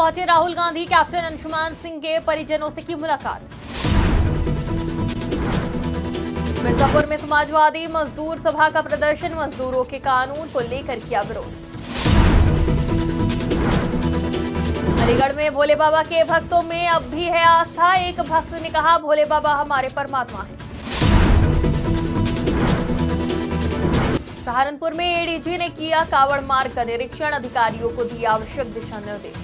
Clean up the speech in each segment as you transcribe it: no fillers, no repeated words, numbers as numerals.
पहुंचे राहुल गांधी, कैप्टन अंशुमान सिंह के परिजनों से की मुलाकात। मिर्जापुर में समाजवादी मजदूर सभा का प्रदर्शन, मजदूरों के कानून को लेकर किया विरोध। अलीगढ़ में भोले बाबा के भक्तों में अब भी है आस्था, एक भक्त ने कहा भोले बाबा हमारे परमात्मा हैं। सहारनपुर में एडीजी ने किया कावड़ मार्ग का निरीक्षण, अधिकारियों को दिए आवश्यक दिशा निर्देश।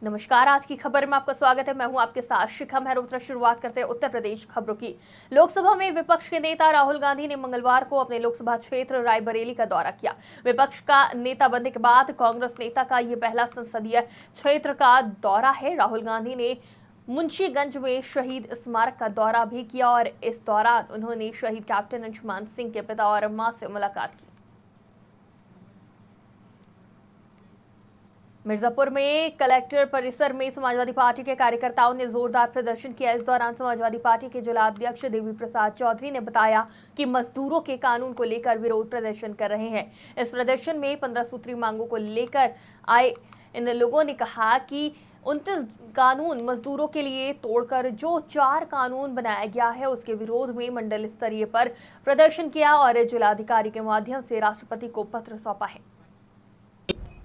नमस्कार, आज की खबर में आपका स्वागत है। मैं हूं आपके साथ शिखा मेहरोत्रा। शुरुआत करते हैं उत्तर प्रदेश खबरों की। लोकसभा में विपक्ष के नेता राहुल गांधी ने मंगलवार को अपने लोकसभा क्षेत्र रायबरेली का दौरा किया। विपक्ष का नेता बनने के बाद कांग्रेस नेता का यह पहला संसदीय क्षेत्र का दौरा है। राहुल गांधी ने मुंशीगंज में शहीद स्मारक का दौरा भी किया और इस दौरान उन्होंने शहीद कैप्टन अंशुमान सिंह के पिता और मां से मुलाकात की। मिर्जापुर में कलेक्टर परिसर में समाजवादी पार्टी के कार्यकर्ताओं ने जोरदार प्रदर्शन किया। इस दौरान समाजवादी पार्टी के जिला अध्यक्ष देवी प्रसाद चौधरी ने बताया कि मजदूरों के कानून को लेकर विरोध प्रदर्शन कर रहे हैं। इस प्रदर्शन में 15 सूत्री मांगों को लेकर आए इन लोगों ने कहा कि 29 कानून मजदूरों के लिए तोड़कर जो 4 कानून बनाया गया है उसके विरोध में मंडल स्तरीय पर प्रदर्शन किया और जिलाधिकारी के माध्यम से राष्ट्रपति को पत्र सौंपा है।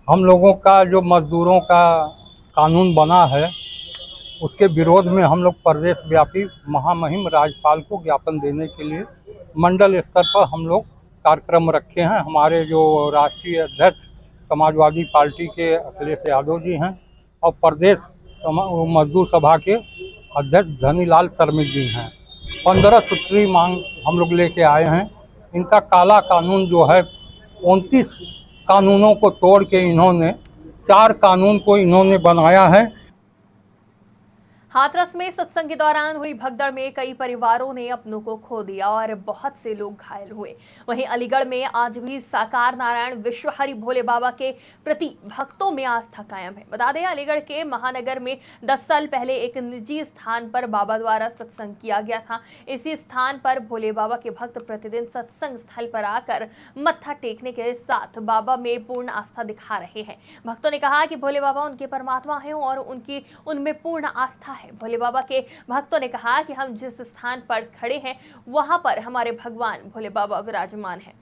हम लोगों का जो मजदूरों का कानून बना है उसके विरोध में हम लोग प्रदेश व्यापी महामहिम राज्यपाल को ज्ञापन देने के लिए मंडल स्तर पर हम लोग कार्यक्रम रखे हैं। हमारे जो राष्ट्रीय अध्यक्ष समाजवादी पार्टी के अखिलेश यादव जी हैं और प्रदेश मजदूर सभा के अध्यक्ष धनीलाल शर्मिक जी हैं। 15 सूत्री मांग हम लोग लेके आए हैं। इनका काला कानून जो है 29 कानूनों को तोड़ के इन्होंने 4 कानून को इन्होंने बनाया है। हाथरस में सत्संग के दौरान हुई भगदड़ में कई परिवारों ने अपनों को खो दिया और बहुत से लोग घायल हुए। वहीं अलीगढ़ में आज भी साकार नारायण विश्वहरि भोले बाबा के प्रति भक्तों में आस्था कायम है। बता दें, अलीगढ़ के महानगर में 10 साल पहले एक निजी स्थान पर बाबा द्वारा सत्संग किया गया था। इसी स्थान पर भोले बाबा के भक्त प्रतिदिन सत्संग स्थल पर आकर मत्था टेकने के साथ बाबा में पूर्ण आस्था दिखा रहे हैं। भक्तों ने कहा कि भोले बाबा उनके परमात्मा हैं और उनमें पूर्ण आस्था है। भोले बाबा के भक्तों ने कहा कि हम जिस स्थान पर खड़े हैं वहां पर हमारे भगवान भोले बाबा विराजमान हैं।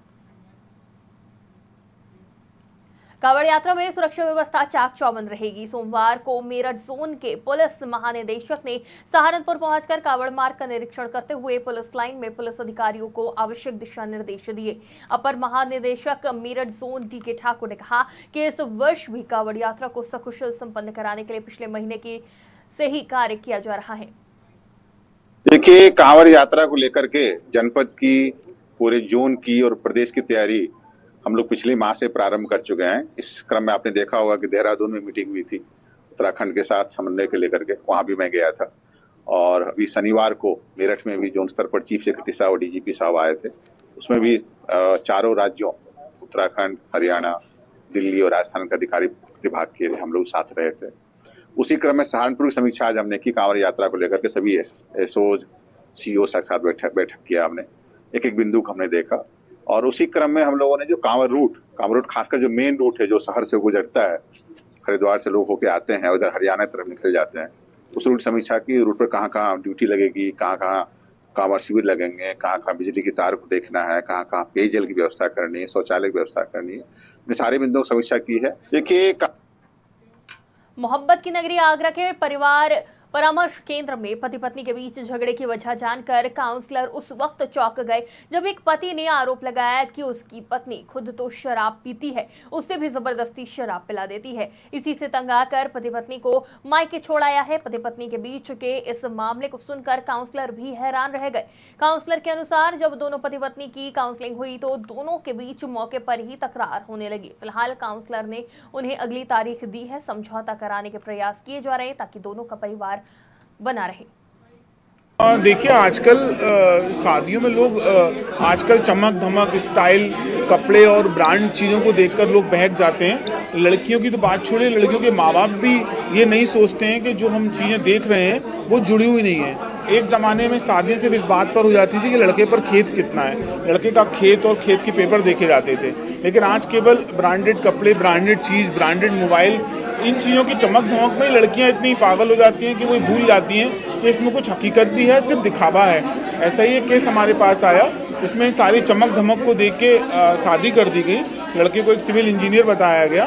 कांवड़ यात्रा में सुरक्षा व्यवस्था चाक चौबंद रहेगी। सोमवार को मेरठ जोन के पुलिस महानिदेशक ने सहारनपुर पहुंचकर कांवड़ मार्ग का निरीक्षण करते हुए पुलिस लाइन में पुलिस अधिकारियों को आवश्यक दिशा निर्देश दिए। अपर महानिदेशक मेरठ जोन डी.के. ठाकुर ने कहा कि इस वर्ष भी कांवड़ यात्रा को सकुशल संपन्न कराने के लिए पिछले महीने से ही कार्य किया जा रहा है। देखिए, कांवड़ यात्रा को लेकर के जनपद की, पूरे जोन की और प्रदेश की तैयारी हम लोग पिछले माह से प्रारंभ कर चुके हैं। इस क्रम में आपने देखा होगा कि देहरादून में मीटिंग हुई थी उत्तराखंड के साथ समन्वय के लेकर के, वहां भी मैं गया था। और अभी शनिवार को मेरठ में भी जोन स्तर पर चीफ सेक्रेटरी साहब और डीजीपी साहब आए थे। उसमें भी चारों राज्यों उत्तराखंड, हरियाणा, दिल्ली और राजस्थान के अधिकारी प्रतिभाग किए थे। हम लोग साथ रहे थे। उसी क्रम में सहारनपुर की समीक्षा आज हमने की। कांवड़ यात्रा को लेकर के सभी एसओज, सीओ के साथ बैठक किया हमने। एक एक बिंदु को हमने देखा और उसी क्रम में हम लोगों ने जो कांवड़ रूट खासकर जो मेन रूट है जो शहर से गुजरता है, हरिद्वार से लोग होके आते हैं उधर हरियाणा की तरफ निकल जाते हैं, उस रूट समीक्षा की। रूट पर कहाँ कहाँ ड्यूटी लगेगी, कहाँ कहाँ कांवड़ शिविर लगेंगे, कहाँ कहाँ बिजली की तार को देखना है, कहाँ कहाँ पेयजल की व्यवस्था करनी है, शौचालय की व्यवस्था करनी है। हमने सारे बिंदुओं की समीक्षा की है। देखिए, मोहब्बत की नगरी आगरा के परिवार परामर्श केंद्र में पति पत्नी के बीच झगड़े की वजह जानकर काउंसलर उस वक्त चौंक गए जब एक पति ने आरोप लगाया कि उसकी पत्नी खुद तो शराब पीती है, उससे भी जबरदस्ती शराब पिला देती है। इसी से तंग आकर पति पत्नी को मायके छोड़ आया है। पति पत्नी के बीच के इस मामले को सुनकर काउंसलर भी हैरान रह गए। काउंसलर के अनुसार जब दोनों पति पत्नी की काउंसलिंग हुई तो दोनों के बीच मौके पर ही तकरार होने लगी। फिलहाल काउंसलर ने उन्हें अगली तारीख दी है। समझौता कराने के प्रयास किए जा रहे हैं ताकि दोनों का परिवार बना रहे। देखिए, आजकल शादियों में लोग आजकल चमक धमक, स्टाइल, कपड़े और ब्रांड चीज़ों को देखकर लोग बहक जाते हैं लड़कियों की तो बात छोड़िए, लड़कियों के माँ बाप भी ये नहीं सोचते हैं कि जो हम चीज़ें देख रहे हैं वो जुड़ी हुई नहीं है। एक ज़माने में शादियाँ सिर्फ इस बात पर हो जाती थी कि लड़के पर खेत कितना है, लड़के का खेत और खेत के पेपर देखे जाते थे। लेकिन आज केवल ब्रांडेड कपड़े, ब्रांडेड चीज़, ब्रांडेड मोबाइल, इन चीज़ों की चमक धमक में लड़कियां इतनी पागल हो जाती हैं कि वो भूल जाती हैं कि इसमें कुछ हकीकत भी है, सिर्फ दिखावा है। ऐसा ही एक केस हमारे पास आया, इसमें सारी चमक धमक को देख के शादी कर दी गई। लड़के को एक सिविल इंजीनियर बताया गया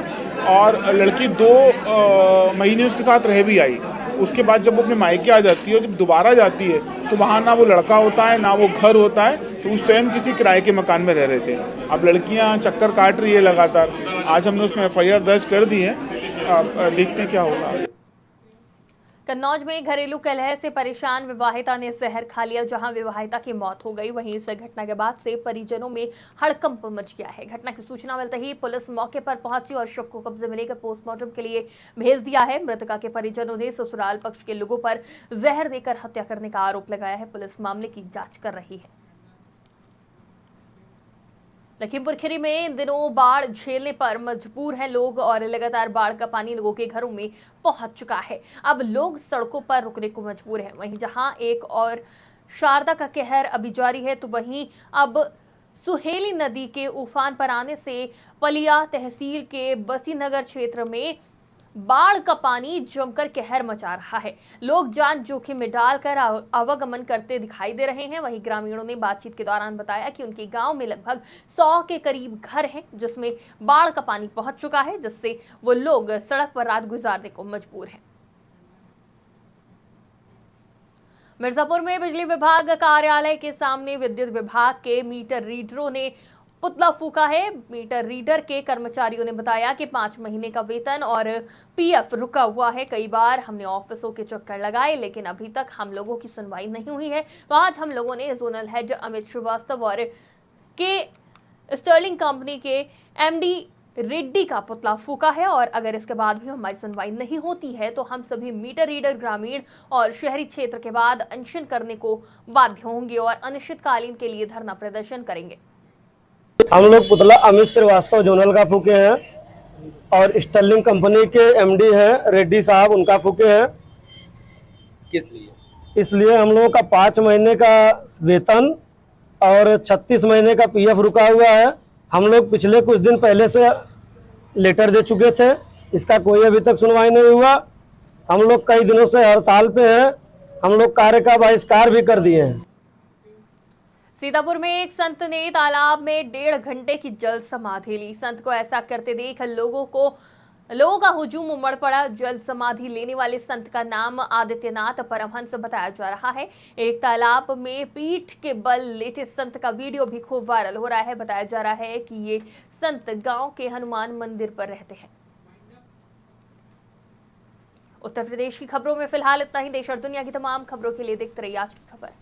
और लड़की 2 महीने उसके साथ रह भी आई। उसके बाद जब वो अपने मायके आ जाती है और जब दोबारा जाती है तो वहाँ ना वो लड़का होता है ना वो घर होता है, तो वो स्वयं किसी किराए के मकान में रह रहे थे। अब लड़कियाँ चक्कर काट रही है लगातार। आज हमने उसमें FIR दर्ज कर दी है, देखते हैं क्या होगा। कन्नौज में घरेलू कलह से परेशान विवाहिता ने जहर खा लिया, जहां विवाहिता की मौत हो गई। वहीं इस घटना के बाद से परिजनों में हड़कंप मच गया है। घटना की सूचना मिलते ही पुलिस मौके पर पहुंची और शव को कब्जे में लेकर पोस्टमार्टम के लिए भेज दिया है। मृतका के परिजनों ने ससुराल पक्ष के लोगों पर जहर देकर हत्या करने का आरोप लगाया है। पुलिस मामले की जांच कर रही है। लखीमपुर खीरी में इन दिनों बाढ़ झेलने पर मजबूर हैं लोग और लगातार बाढ़ का पानी लोगों के घरों में पहुंच चुका है। अब लोग सड़कों पर रुकने को मजबूर हैं। वहीं जहां एक और शारदा का कहर अभी जारी है, तो वहीं अब सुहेली नदी के उफान पर आने से पलिया तहसील के बसीनगर क्षेत्र में बाढ़ का पानी जमकर कहर मचा रहा है। लोग जान जोखिम में डालकर आवागमन करते दिखाई दे रहे हैं। वहीं ग्रामीणों ने बातचीत के दौरान बताया कि उनके गांव में लगभग 100 के करीब घर हैं जिसमें बाढ़ का पानी पहुंच चुका है, जिससे वो लोग सड़क पर रात गुजारने को मजबूर हैं। मिर्जापुर में बिजली विभाग कार्यालय के सामने विद्युत विभाग के मीटर रीडरों ने पुतला फूका है। मीटर रीडर के कर्मचारियों ने बताया कि 5 महीने का वेतन और PF रुका हुआ है। कई बार हमने ऑफिसों के चक्कर लगाए लेकिन अभी तक हम लोगों की सुनवाई नहीं हुई है। तो आज हम लोगों ने जोनल हेड अमित श्रीवास्तव और के स्टर्लिंग कंपनी के MD रेड्डी का पुतला फूका है और अगर इसके बाद भी हमारी सुनवाई नहीं होती है तो हम सभी मीटर रीडर ग्रामीण और शहरी क्षेत्र के बाद अनशन करने को बाध्य होंगे और अनिश्चितकालीन के लिए धरना प्रदर्शन करेंगे। हम लोग पुतला अमित श्रीवास्तव जोनल का फूके हैं और स्टर्लिंग कंपनी के MD हैं रेड्डी साहब, उनका फूके हैं। किस लिए? इसलिए हम लोगों का 5 महीने का वेतन और 36 महीने का PF रुका हुआ है। हम लोग पिछले कुछ दिन पहले से लेटर दे चुके थे, इसका कोई अभी तक सुनवाई नहीं हुआ। हम लोग कई दिनों से हड़ताल पे हैं, हम लोग कार्य का बहिष्कार भी कर दिए हैं। सीतापुर में एक संत ने तालाब में 1.5 घंटे की जल समाधि ली। संत को ऐसा करते देख लोगों का हुजूम उमड़ पड़ा। जल समाधि लेने वाले संत का नाम आदित्यनाथ परमहंस बताया जा रहा है। एक तालाब में पीठ के बल लेटे संत का वीडियो भी खूब वायरल हो रहा है। बताया जा रहा है कि ये संत गांव के हनुमान मंदिर पर रहते हैं। उत्तर प्रदेश की खबरों में फिलहाल इतना ही। देश और दुनिया की तमाम खबरों के लिए देखते रहिए आज की खबर।